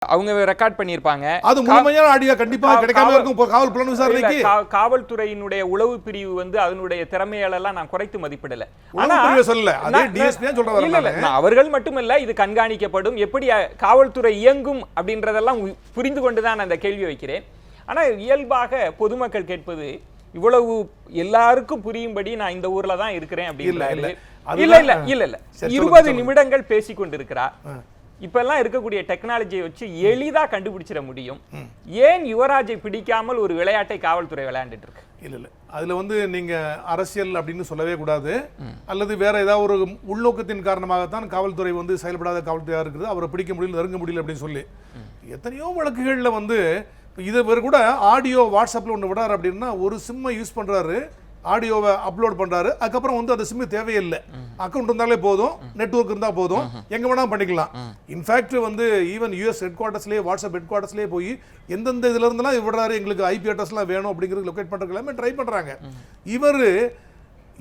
அவங்க ரெக்கார்ட் பண்ணியிருப்பாங்க. அது முழுமையான ஆடியோ கண்டிப்பாக கிடைக்காம இருக்கும் காவல் புலன் விசாரணைக்கு. காவல்துறையினுடைய உளவு பிரிவு வந்து அதனுடைய திறமையாளெல்லாம் நான் குறைத்து மதிப்பிடல. அவர்கள் மட்டுமல்ல, இது கண்காணிக்கப்படும், எப்படி காவல்துறை இயங்கும் அப்படின்றதெல்லாம் புரிந்து கொண்டுதான் அந்த கேள்வி வைக்கிறேன். ஆனா இயல்பாக பொதுமக்கள் கேட்பது இவ்வளவு எல்லாருக்கும் புரியும்படி நான் இந்த ஊர்ல தான் இருக்கிறேன் அப்படின்றாரு. இல்ல 20 நிமிடங்கள் பேசிக் கொண்டிருக்கிறார். இப்பெல்லாம் இருக்கக்கூடிய டெக்னாலஜியை வச்சு எளிதா கண்டுபிடிச்சிட முடியும். ஏன் யுவராஜை பிடிக்காமல் ஒரு விளையாட்டை காவல்துறை விளையாண்டுட்டு இருக்கு? இல்ல அதுல வந்து நீங்க அரசியல் அப்படின்னு சொல்லவே கூடாது, அல்லது வேற ஏதாவது ஒரு உள்நோக்கத்தின் காரணமாகத்தான் காவல்துறை வந்து செயல்படாத காவல்துறையா இருக்குது, அவரை பிடிக்க முடியல, நெருங்க முடியல அப்படின்னு சொல்லி எத்தனையோ வழக்குகள்ல வந்து இது கூட ஆடியோ வாட்ஸ்அப்ல ஒன்று விடாரு அப்படின்னா ஒரு சிம்மை யூஸ் பண்றாரு, ஆடியோவை அப்லோட் பண்றாரு, அதுக்கப்புறம் வந்து அந்த சிம்மு தேவையில்லை, அக்கௌண்ட் இருந்தாலே போதும், நெட்வொர்க் இருந்தா போதும், எங்க வேணா பண்ணிக்கலாம். இன்ஃபேக்ட் வந்து ஈவன் யூஎஸ் ஹெட் குவார்ட்டர்ஸ்லேயே வாட்ஸ்அப் ஹெட் குவார்ட்டர்ஸ்லேயே போய் எந்தெந்த இதுல இருந்தெல்லாம் விடுறாரு, எங்களுக்கு ஐபி அட்ரஸ்லாம் வேணும் அப்படிங்கிறது லொக்கேட் பண்றது எல்லாமே ட்ரை பண்றாங்க. இவர்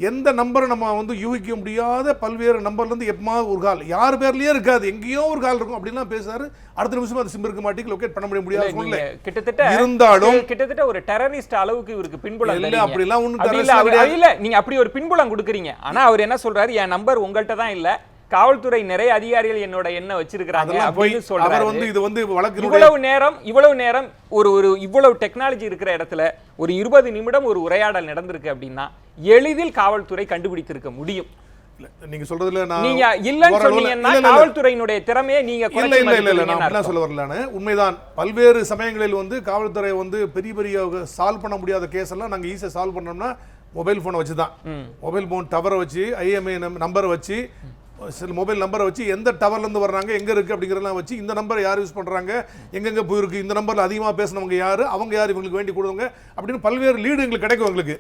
எந்த நம்பரை நம்ம வந்து யூகிக்க முடியாத பல்வேறு நம்பர்ல இருந்து எப்பமாவது ஒரு கால் யார் பேர்லயே இருக்காது, எங்கேயோ ஒரு கால் இருக்கும் அப்படிலாம் பேசுறாரு. அடுத்த நிமிஷம் அது சிம் இருக்க மாட்டேங்குது, லொகேட் பண்ண முடியாது. கிட்டத்தட்ட இருந்தாலும் கிட்டத்தட்ட ஒரு டெரரிஸ்ட் அளவுக்கு இவருக்கு பின்புலம் இல்ல, அப்படிலாம் ஒண்ணும் இல்ல. நீங்க அப்படி ஒரு பின்புலம் கொடுக்குறீங்க. ஆனா அவர் என்ன சொல்றாரு, என் நம்பர் உங்கள்கிட்ட தான் இல்ல, காவல்துறை நிறைய அதிகாரிகள் என்னோட என்ன வச்சிருக்காங்க அப்படின்னு சொல்றாரு. இது வந்து வழக்கு இவ்வளவு நேரம் ஒரு இவ்வளவு டெக்னாலஜி இருக்கிற இடத்துல ஒரு 20 நிமிடம் ஒரு உரையாடல் நடந்திருக்கு அப்படின்னா எளிதில் காவல்துறை கண்டுபிடித்திருக்க முடியும். நீங்க சொல்றதுல நீங்க இல்லன்னு சொன்னீங்கன்னா காவல்துறையினுடைய திறமையை நீங்க இல்ல சொல்ல வரலானே. உண்மைதான், பல்வேறு சமயங்களில் வந்து காவல்துறை வந்து பெரிய பெரிய சால்வ் பண்ண முடியாத கேஸ் எல்லாம் நாங்க ஈஸியா சால்வ் பண்ணோம்னா மொபைல் போனை வச்சுதான், மொபைல் போன் டவரை வச்சு, ஐஎம்ஐ நம்பரை வச்சு, சில மொபைல் நம்பரை வச்சு, எந்த டவர்ல இருந்து வர்றாங்க, எங்க இருக்கு அப்படிங்கறதெல்லாம் வச்சு, இந்த நம்பரை யார் யூஸ் பண்றாங்க, எங்கெங்க போயிருக்கு, இந்த நம்பர்ல அதிகமா பேசினவங்க யாரு, அவங்க யார், இவங்களுக்கு வேண்டி கொடுங்க அப்படின்னு பல்வேறு லீடு எங்களுக்கு கிடைக்கும். எங்களுக்கு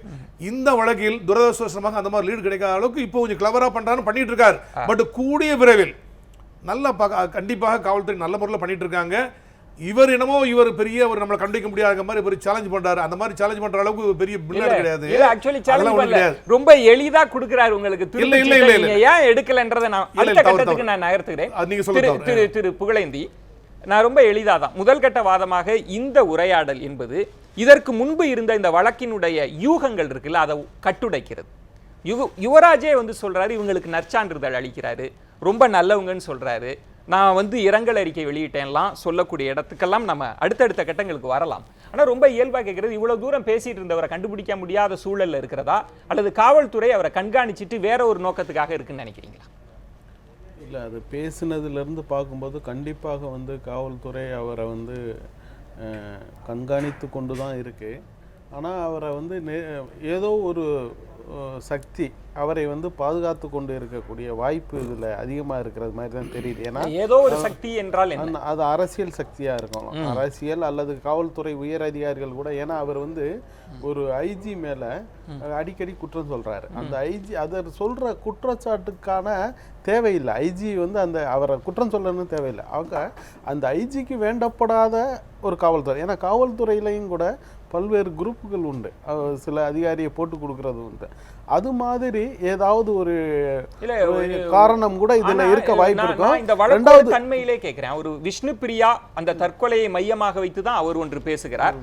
இந்த வழக்கில் துரதிருஷ்டவசமாக அந்த மாதிரி லீடு கிடைக்காத அளவுக்கு இப்போ கொஞ்சம் கிளவரா பண்றான்னு பண்ணிட்டு இருக்காரு. பட் கூடிய விரைவில் நல்ல கண்டிப்பாக காவல்துறை நல்ல முறையில் பண்ணிட்டு இருக்காங்க. இவர் என்னமோ இவர் பெரிய ஒரு நம்மளை கண்டிக்க முடியாத மாதிரி இவர் சேலஞ்ச் பண்றாரு. அந்த மாதிரி சேலஞ்ச் பண்ற அளவுக்கு பெரிய பில்டர் கிடையாது. ஆக்சுவலி சேலஞ்ச் பண்ணல, ரொம்ப எளிதா கொடுக்கறாரு உங்களுக்கு. நீங்க ஏன் எடுக்கலன்றதை நான் அடுத்த கட்டத்துக்கு நான் நகர்த்துகிறேன். நீங்க சொல்லுங்க திரு புகழேந்தி. நான் ரொம்ப எளிதாதான் முதல் கட்ட வாதமாக இந்த உரையாடல் என்பது இதற்கு முன்பு இருந்த இந்த வழக்கினுடைய யூகங்கள் இருக்குல்ல, அதை கட்டுடைக்கிறது. யுவராஜே வந்து சொல்றாரு, இவங்களுக்கு நற்சான்றிதழ் அளிக்கிறாரு, ரொம்ப நல்லவங்கன்னு சொல்றாரு, நான் வந்து இரங்கல் அறிக்கை வெளியிட்டேன்லாம் சொல்லக்கூடிய இடத்துக்கெல்லாம் நம்ம அடுத்தடுத்த கட்டங்களுக்கு வரலாம். ஆனால் ரொம்ப இயல்பாக கேட்கறது, இவ்வளோ தூரம் பேசிட்டு இருந்தவரை கண்டுபிடிக்க முடியாத சூழலில் இருக்கிறதா, அல்லது காவல்துறை அவரை கண்காணிச்சுட்டு வேற ஒரு நோக்கத்துக்காக இருக்குன்னு நினைக்கிறீங்களா? இல்லை, அது பேசுனதுலேருந்து பார்க்கும்போது கண்டிப்பாக வந்து காவல்துறை அவரை வந்து கண்காணித்து கொண்டு தான் இருக்குது. ஆனால் அவரை வந்து ஏதோ ஒரு சக்தி அவரை வந்து பாதுகாத்து கொண்டு இருக்கக்கூடிய வாய்ப்பு இதில் அதிகமாக இருக்கிறது மாதிரி தான் தெரியுது. ஏன்னா ஏதோ ஒரு சக்தி என்றால் அது அரசியல் சக்தியாக இருக்கும், அரசியல் அல்லது காவல்துறை உயர் அதிகாரிகள் கூட. ஏன்னா அவர் வந்து ஒரு ஐஜி மேலே அடிக்கடி குற்றம் சொல்கிறாரு. அந்த ஐஜி அதை சொல்கிற குற்றச்சாட்டுக்கான தேவையில்லை, ஐஜி வந்து அந்த அவரை குற்றம் சொல்லணும்னு தேவையில்லை. அவங்க அந்த ஐஜிக்கு வேண்டப்படாத ஒரு காவல்துறை. ஏன்னா காவல்துறையிலையும் கூட பல்வேறு குரூப்புகள் உண்டு, சில அதிகாரியை போட்டு கொடுக்கறது உண்டு. அது மாதிரி ஏதாவது ஒரு காரணம் கூட இதுல இருக்க வாய்ப்பு இருக்கும். இந்த வழக்கு தன்மையிலே கேட்கிறேன், ஒரு விஷ்ணு பிரியா அந்த தற்கொலையை மையமாக வைத்து தான் அவர் ஒன்று பேசுகிறார்.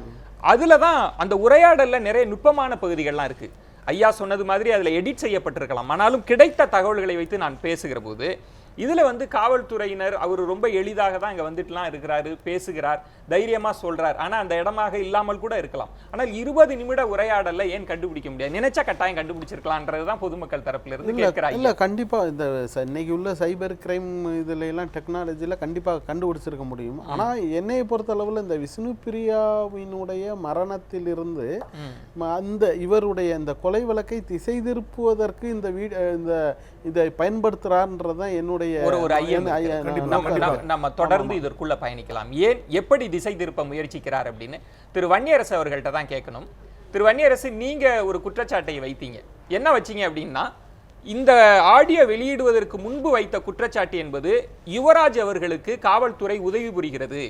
அதுலதான் அந்த உரையாடல்ல நிறைய நுட்பமான பகுதிகள்லாம் இருக்கு. ஐயா சொன்னது மாதிரி அதுல எடிட் செய்யப்பட்டிருக்கலாம், ஆனாலும் கிடைத்த தகவல்களை வைத்து நான் பேசுகிற போது இதுல வந்து காவல்துறையினர் அவர் ரொம்ப எளிதாக தான் இங்க வந்துட்டுலாம் இருக்கிறாரு, பேசுகிறார், தைரியமா சொல்றார். ஆனா அந்த இடமாக இல்லாமல் கூட இருக்கலாம். ஆனால் 20 நிமிட உரையாடல்ல ஏன் கண்டுபிடிக்க முடியாது? நினைச்ச கட்டாயம் கண்டுபிடிச்சிருக்கலாம்ன்றதுதான் பொதுமக்கள் தரப்புல இருந்து கேட்கிறாங்க. இல்ல, கண்டிப்பா இந்த இன்னைக்கு உள்ள சைபர் கிரைம் இதுல எல்லாம் டெக்னாலஜில கண்டிப்பா கண்டுபிடிச்சிருக்க முடியும். ஆனா என்னையை பொறுத்த அளவுல இந்த விஷ்ணு பிரியாவினுடைய மரணத்தில் இருந்து அந்த இவருடைய இந்த கொலை வழக்கை திசை திருப்புவதற்கு இந்த இதை பயன்படுத்துறார்ன்றதான் என்னுடைய ஒரு ஐயம். நம்ம தொடர்ந்து இதற்குள்ள பயணிக்கலாம். ஏன் எப்படி திசை திருப்ப முயற்சிக்கிறார் அப்படின்னு திரு வன்னியரசு அவர்கள்ட்ட தான் கேட்கணும். திரு வன்னியரசு, நீங்க ஒரு குற்றச்சாட்டை வைத்தீங்க, என்ன வச்சீங்க அப்படின்னா, இந்த ஆடியோ வெளியிடுவதற்கு முன்பு வைத்த குற்றச்சாட்டு என்பது யுவராஜ் அவர்களுக்கு காவல்துறை உதவி புரிகிறது,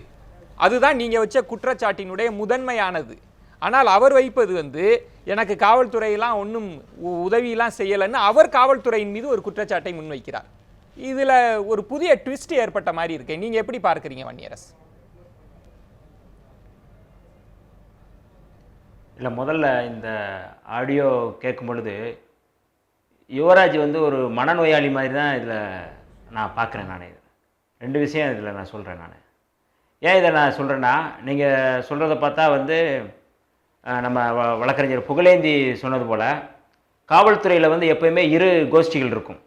அதுதான் நீங்க வச்ச குற்றச்சாட்டினுடைய முதன்மையானது. ஆனால் அவர் வைப்பது வந்து எனக்கு காவல்துறையெல்லாம் ஒன்றும் உதவியெல்லாம் செய்யலைன்னு அவர் காவல்துறையின் மீது ஒரு குற்றச்சாட்டை முன்வைக்கிறார். இதுல ஒரு புதிய ட்விஸ்ட் ஏற்பட்ட மாதிரி இருக்கு. நீங்க எப்படி பார்க்கறீங்க வன்னியரசு? இல்லை, முதல்ல இந்த ஆடியோ கேட்கும் பொழுது யுவராஜ் வந்து ஒரு மனநோயாளி மாதிரி தான் இதில் நான் பார்க்குறேன். நான் ரெண்டு விஷயம் இதில் நான் சொல்கிறேன். நான் ஏன் இதை நான் சொல்கிறேன்னா, நீங்கள் சொல்கிறத பார்த்தா வந்து நம்ம வழக்கறிஞர் புகழேந்தி சொன்னது போல் காவல்துறையில் வந்து எப்போயுமே இரு கோஷ்டிகள் இருக்கும்.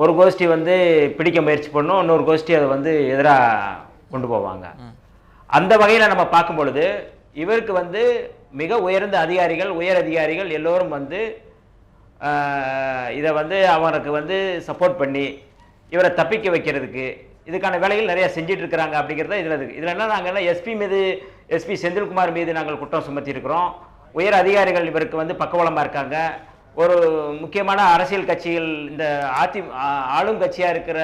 ஒரு கோஷ்டி வந்து பிடிக்க முயற்சி பண்ணும், இன்னொரு கோஷ்டி அதை வந்து எதிராக கொண்டு போவாங்க. அந்த வகையில் நம்ம பார்க்கும் பொழுது இவருக்கு வந்து மிக உயர்ந்த அதிகாரிகள், உயர் அதிகாரிகள் எல்லோரும் வந்து இதை வந்து அவருக்கு வந்து சப்போர்ட் பண்ணி இவரை தப்பிக்க வைக்கிறதுக்கு இதுக்கான வேலைகள் நிறைய செஞ்சிட்டு இருக்கிறாங்க அப்படிங்கிறத இதில் இருக்குது. இதில் என்ன, நாங்கள் எஸ்பி செந்தில்குமார் மீது நாங்கள் குற்றம் சுமத்தி இருக்கிறோம். உயர் அதிகாரிகள் இவருக்கு வந்து பக்கபலமாக இருக்காங்க. ஒரு முக்கியமான அரசியல் கட்சிகள், இந்த ஆளும் கட்சியாக இருக்கிற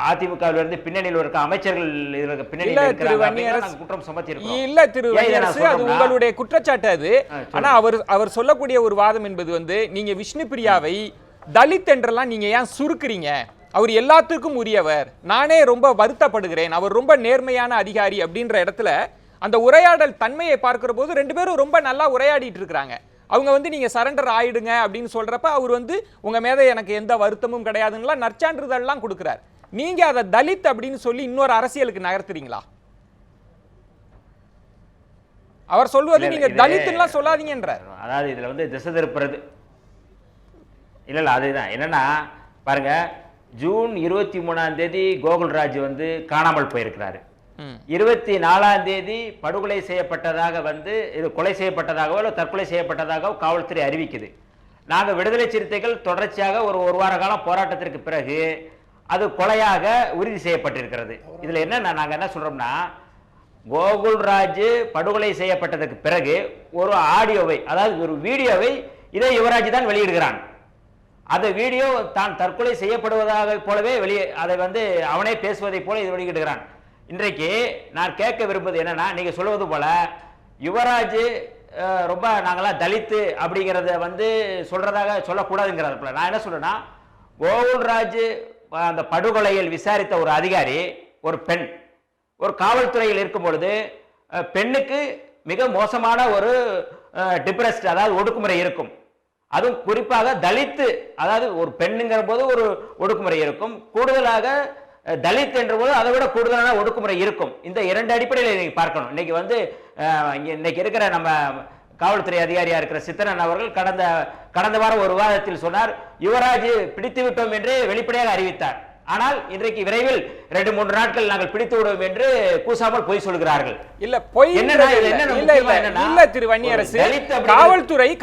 அதிமுகவிலிருந்து பின்னணியில் இருக்க அமைச்சர்கள் பின்னணியில் குற்றம் சுமத்தி இருக்கோம். இல்ல திரு வன்னியரசு, அது உங்களுடைய குற்றச்சாட்டு அது. ஆனா அவர் சொல்லக்கூடிய ஒரு வாதம் என்பது வந்து, நீங்க விஷ்ணுபிரியாவை தலித் என்றெல்லாம் நீங்க ஏன் சுருக்குறீங்க? அவர் எல்லாத்துக்கும் உரியவர், நானே ரொம்ப வருத்தப்படுகிறேன், அவர் ரொம்ப நேர்மையான அதிகாரி அப்படின்ற இடத்துல அந்த உரையாடல் தன்மையை பார்க்கிற போது ரெண்டு பேரும் ரொம்ப நல்லா உரையாடிட்டு இருக்கிறாங்க. அவங்க வந்து நீங்க சரண்டர் ஆயிடுங்க அப்படின்னு சொல்றப்ப அவர் வந்து உங்க மேல எனக்கு எந்த வருத்தமும் கிடையாதுன்னா நற்சான்றிதழ்லாம் கொடுக்கிறார். நீங்க அதை தலித் அப்படின்னு சொல்லி இன்னொரு அரசியலுக்கு நகர்த்துறீங்களா? அவர் சொல்வது நீங்க தலித்லாம் சொல்லாதீங்கன்றார். அதாவது இதுல வந்து திசை திருப்புறது இல்ல, அதுதான் என்னன்னா பாருங்க, ஜூன் 23ஆம் தேதி கோகுல்ராஜ் வந்து காணாமல் போயிருக்கிறாரு. 24ஆம் தேதி படுகொலை செய்யப்பட்டதாக வந்து, இது கொலை செய்யப்பட்டதாகவோ இல்லை தற்கொலை செய்யப்பட்டதாகவோ காவல்துறை அறிவிக்குது. நாங்கள் விடுதலை சிறுத்தைகள் தொடர்ச்சியாக ஒரு வார காலம் போராட்டத்திற்கு பிறகு அது கொலையாக உறுதி செய்யப்பட்டிருக்கிறது. இதில் என்ன நாங்கள் என்ன சொல்றோம்னா, கோகுல்ராஜ் படுகொலை செய்யப்பட்டதற்கு பிறகு ஒரு ஆடியோவை, அதாவது ஒரு வீடியோவை இதே யுவராஜ் தான் வெளியிடுகிறான். அந்த வீடியோ தான் தற்கொலை செய்யப்படுவதாக போலவே அதை வந்து அவனே பேசுவதை போல இது வெளியிடுகிறான். இன்றைக்கு நான் கேட்க விரும்புவது என்னன்னா, நீங்க சொல்வது போல யுவராஜ் ரொம்ப நாங்களாம் தலித்து அப்படிங்கிறத வந்து சொல்றதாக சொல்லக்கூடாதுங்கிறத நான் என்ன சொல்றேன்னா, கோகுல்ராஜ் அந்த படுகொலையில் விசாரித்த ஒரு அதிகாரி, ஒரு பெண், ஒரு காவல்துறையில் இருக்கும் பொழுது பெண்ணுக்கு மிக மோசமான ஒரு டிப்ரெஸ்ட், அதாவது ஒடுக்குமுறை இருக்கும். அதுவும் குறிப்பாக தலித்து, அதாவது ஒரு பெண்ணுங்கிற போது ஒரு ஒடுக்குமுறை இருக்கும், கூடுதலாக தலித் என்ற போது அதை விட கூடுதலான ஒடுக்குமுறை இருக்கும். இந்த இரண்டு அடிப்படையில் நீங்க பார்க்கணும். இன்னைக்கு வந்து இன்னைக்கு இருக்கிற நம்ம காவல்துறை அதிகாரியா இருக்கிற சித்தரன் அவர்கள் கடந்த வாரம் ஒரு விவாதத்தில் சொன்னார், யுவராஜ் பிடித்து விட்டோம் என்று வெளிப்படையாக அறிவித்தார். ஆனால் இன்றைக்கு விரைவில் 2-3 நாட்கள் நாங்கள் பிடித்து விடுவோம் என்று கூசாமல் பொய் சொல்கிறார்கள். இல்ல பொய் இல்ல திரு வன்னியரசு,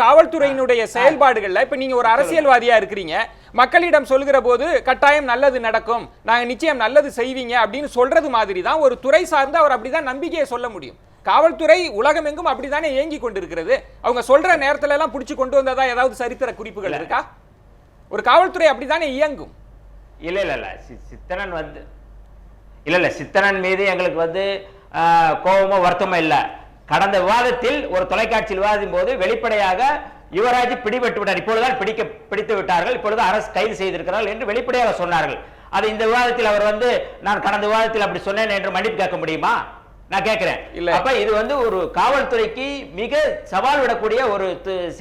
காவல்துறையினுடைய செயல்பாடுகள்ல இப்ப நீங்க ஒரு அரசியல்வாதியா இருக்கிறீங்க, மக்களிடம் சொல்கிற போது கட்டாயம் நல்லது நடக்கும், நாங்க நிச்சயம் நல்லது செய்வீங்க அப்படின்னு சொல்றது மாதிரி தான் ஒரு துறை சார்ந்து அவர் அப்படிதான் நம்பிக்கையை சொல்ல முடியும். காவல்துறை உலகம் எங்கும் அப்படித்தானே இயங்கி கொண்டிருக்கிறது. அவங்க சொல்ற நேரத்துல எல்லாம் பிடிச்சு கொண்டு வந்ததா ஏதாவது சரித்திர குறிப்புகள் இருக்கா? ஒரு காவல்துறை அப்படித்தானே இயங்கும். இல்ல சித்தனன் வந்து இல்ல சித்தனன் மீது எங்களுக்கு வந்து கோபமோ வருத்தமோ இல்ல. கடந்த விவாதத்தில் ஒரு தொலைக்காட்சியில் விவாதிக்கும் போது வெளிப்படையாக யுவராஜ் பிடிபட்டு விட்டார், இப்பொழுதுதான் பிடித்து விட்டார்கள், இப்பொழுது அரசு கைது செய்திருக்கிறார்கள் என்று வெளிப்படையாக சொன்னார்கள். அது இந்த விவாதத்தில் அவர் வந்து நான் கடந்த விவாதத்தில் அப்படி சொன்னேன் என்று மன்னிப்பு கேட்க முடியுமா? நான் கேட்கிறேன். அப்ப இது வந்து ஒரு காவல்துறைக்கு மிக சவால் விடக்கூடிய ஒரு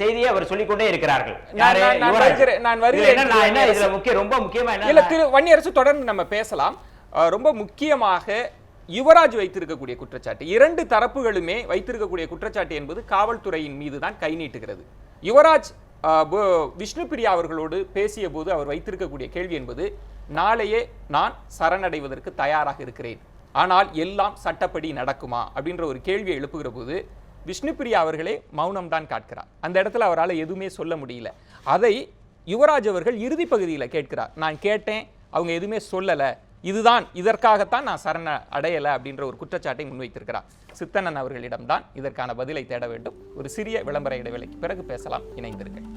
செய்தியை அவர் சொல்லிக்கொண்டே இருக்கிறார்கள். ரொம்ப முக்கியமா இல்ல திரு வன்னியரசு, தொடர்ந்து நம்ம பேசலாம். ரொம்ப முக்கியமாக யுவராஜ் வைத்திருக்கக்கூடிய குற்றச்சாட்டு, இரண்டு தரப்புகளுமே வைத்திருக்கக்கூடிய குற்றச்சாட்டு என்பது காவல்துறையின் மீது தான் கை நீட்டுகிறது. யுவராஜ் விஷ்ணுபிரியா அவர்களோடு பேசிய போது அவர் வைத்திருக்கக்கூடிய கேள்வி என்பது, நாளையே நான் சரணடைவதற்கு தயாராக இருக்கிறேன், ஆனால் எல்லாம் சட்டப்படி நடக்குமா அப்படின்ற ஒரு கேள்வியை எழுப்புகிற போது விஷ்ணுபிரியா அவர்களே மௌனம் தான் காட்கிறார். அந்த இடத்துல அவரால் எதுவுமே சொல்ல முடியல. அதை யுவராஜ் அவர்கள் இறுதி பகுதியில் கேட்கிறார், நான் கேட்டேன், அவங்க எதுவுமே சொல்லலை, இதுதான் இதற்காகத்தான் நான் சரண அடையலை அப்படின்ற ஒரு குற்றச்சாட்டை முன்வைத்திருக்கிறார். சித்தனன் அவர்களிடம்தான் இதற்கான பதிலை தேட வேண்டும். ஒரு சிறிய விளம்பர இடைவேளைக்கு பிறகு பேசலாம். இணைந்திருங்கள்.